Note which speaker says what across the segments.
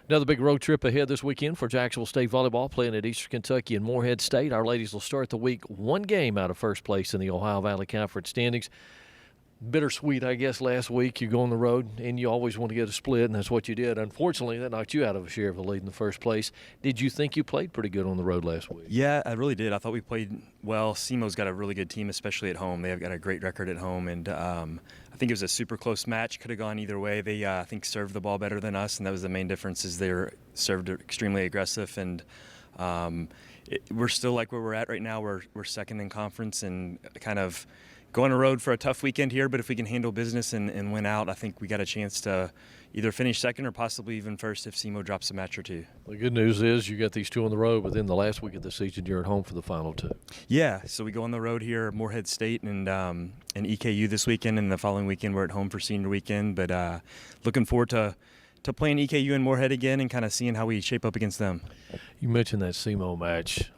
Speaker 1: Another big road trip ahead this weekend for Jacksonville State Volleyball, playing at Eastern Kentucky and Morehead State. Our ladies will start the week one game out of first place in the Ohio Valley Conference standings. Bittersweet, I guess, last week. You go on the road, and you always want to get a split, and that's what you did. Unfortunately, that knocked you out of a share of the lead in the first place. Did you think you played pretty good on the road last week?
Speaker 2: Yeah, I really did. I thought we played well. SEMO's got a really good team, especially at home. They've got a great record at home, and I think it was a super close match. Could have gone either way. They, I think, served the ball better than us, and that was the main difference is they were served extremely aggressive, and we're still like where we're at right now. We're second in conference and kind of going on the road for a tough weekend here, but if we can handle business and win out, I think we got a chance to either finish second or possibly even first if SEMO drops a match or two.
Speaker 1: The good news is you got these two on the road, but then the last week of the season you're at home for the final two.
Speaker 2: Yeah, so we go on the road here, Morehead State and EKU this weekend, and the following weekend we're at home for senior weekend. But looking forward to playing EKU and Morehead again and kind of seeing how we shape up against them.
Speaker 1: You mentioned that SEMO match.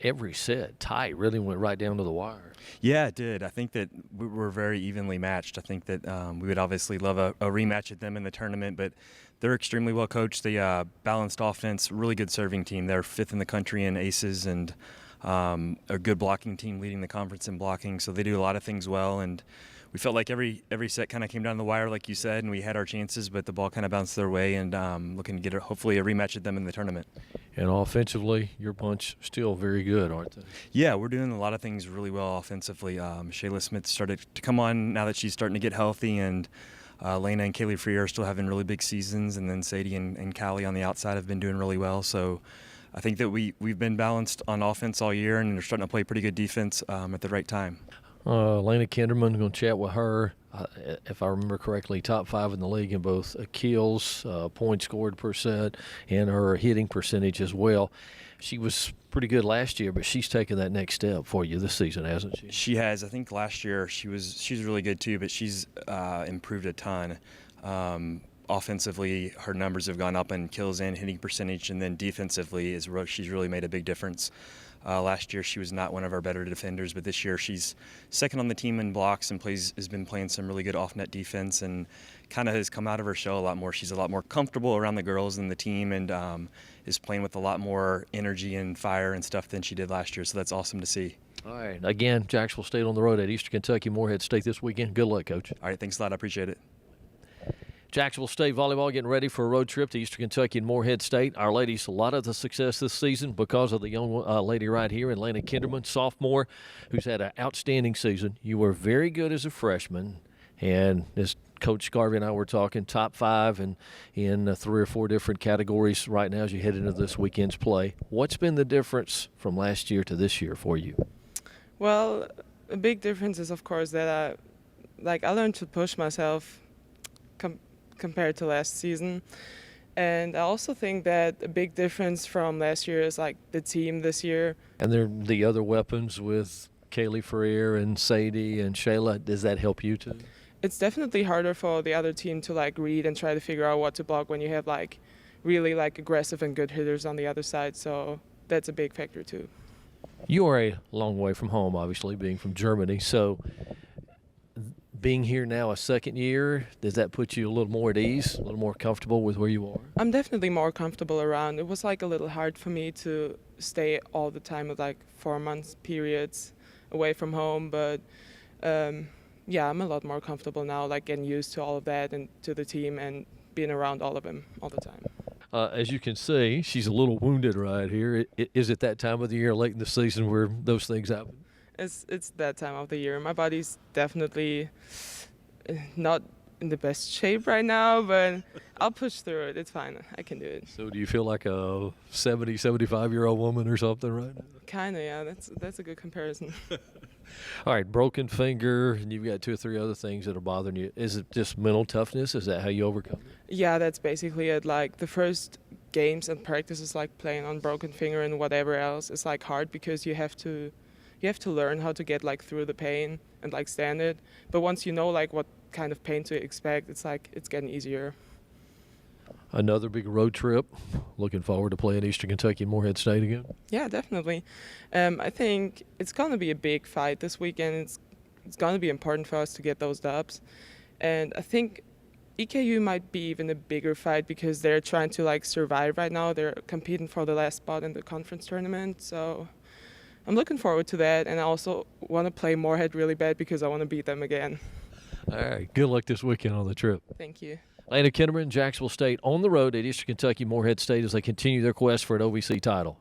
Speaker 1: Every set tight, really went right down to the wire.
Speaker 2: Yeah, it did. I think that we were very evenly matched. I think that we would obviously love a rematch at them in the tournament, but they're extremely well coached. They balanced offense, really good serving team. They're fifth in the country in aces and a good blocking team leading the conference in blocking. So they do a lot of things well, and we felt like every set kind of came down the wire, like you said, and we had our chances, but the ball kind of bounced their way, and looking to get hopefully a rematch at them in the tournament.
Speaker 1: And offensively, your bunch still very good, aren't they?
Speaker 2: Yeah, we're doing a lot of things really well offensively. Shayla Smith started to come on now that she's starting to get healthy, and Lena and Kaylee Freer are still having really big seasons, and then Sadie and Callie on the outside have been doing really well. So I think that we've been balanced on offense all year, and they're starting to play pretty good defense at the right time.
Speaker 1: Lena Kindermann, going to chat with her. If I remember correctly, top 5 in the league in both kills, points scored per set, and her hitting percentage as well. She was pretty good last year, but she's taken that next step for you this season, hasn't she?
Speaker 2: She has. I think last year she's really good too, but she's improved a ton. Offensively, her numbers have gone up in kills and hitting percentage, and then defensively, she's really made a big difference. Last year, she was not one of our better defenders, but this year she's second on the team in blocks and has been playing some really good off-net defense and kind of has come out of her shell a lot more. She's a lot more comfortable around the girls and the team, and is playing with a lot more energy and fire and stuff than she did last year, so that's awesome to see.
Speaker 1: All right. Again, Jacksonville State on the road at Eastern Kentucky, Morehead State this weekend. Good luck, Coach.
Speaker 2: All right, thanks a lot. I appreciate it.
Speaker 1: Jacksonville State Volleyball getting ready for a road trip to Eastern Kentucky and Morehead State. Our ladies, a lot of the success this season because of the young lady right here, Lena Kindermann, sophomore, who's had an outstanding season. You were very good as a freshman, and as Coach Garvey and I were talking, top 5 in 3 or 4 different categories right now as you head into this weekend's play. What's been the difference from last year to this year for you?
Speaker 3: Well, a big difference is, of course, that I learned to push myself compared to last season, and I also think that a big difference from last year is the team this year. And
Speaker 1: there the other weapons with Kaylee Freer and Sadie and Shayla. Does that help you too?
Speaker 3: It's definitely harder for the other team to read and try to figure out what to block when you have really aggressive and good hitters on the other side. So that's a big factor too.
Speaker 1: You are a long way from home, obviously, being from Germany. So being here now a second year, does that put you a little more at ease, a little more comfortable with where you are?
Speaker 3: I'm definitely more comfortable around. It was a little hard for me to stay all the time with 4 months periods away from home, but yeah, I'm a lot more comfortable now, getting used to all of that and to the team and being around all of them all the time.
Speaker 1: As you can see, she's a little wounded right here. Is it that time of the year late in the season where those things happen?
Speaker 3: It's that time of the year. My body's definitely not in the best shape right now, but I'll push through it. It's fine. I can do it.
Speaker 1: So do you feel like a 70, 75-year-old woman or something right now?
Speaker 3: Kind of, yeah. That's a good comparison.
Speaker 1: All right, broken finger, and you've got 2 or 3 other things that are bothering you. Is it just mental toughness? Is that how you overcome it?
Speaker 3: Yeah, that's basically it. The first games and practices, playing on broken finger and whatever else, is hard because you have to learn how to get through the pain and stand it. But once you know what kind of pain to expect, it's getting easier.
Speaker 1: Another big road trip. Looking forward to playing Eastern Kentucky and Morehead State again.
Speaker 3: Yeah, definitely. I think it's going to be a big fight this weekend. It's going to be important for us to get those dubs. And I think EKU might be even a bigger fight because they're trying to like survive right now. They're competing for the last spot in the conference tournament. So I'm looking forward to that. And I also want to play Morehead really bad because I want to beat them again.
Speaker 1: All right. Good luck this weekend on the trip.
Speaker 3: Thank you.
Speaker 1: Lena Kindermann, Jacksonville State on the road at Eastern Kentucky Morehead State as they continue their quest for an OVC title.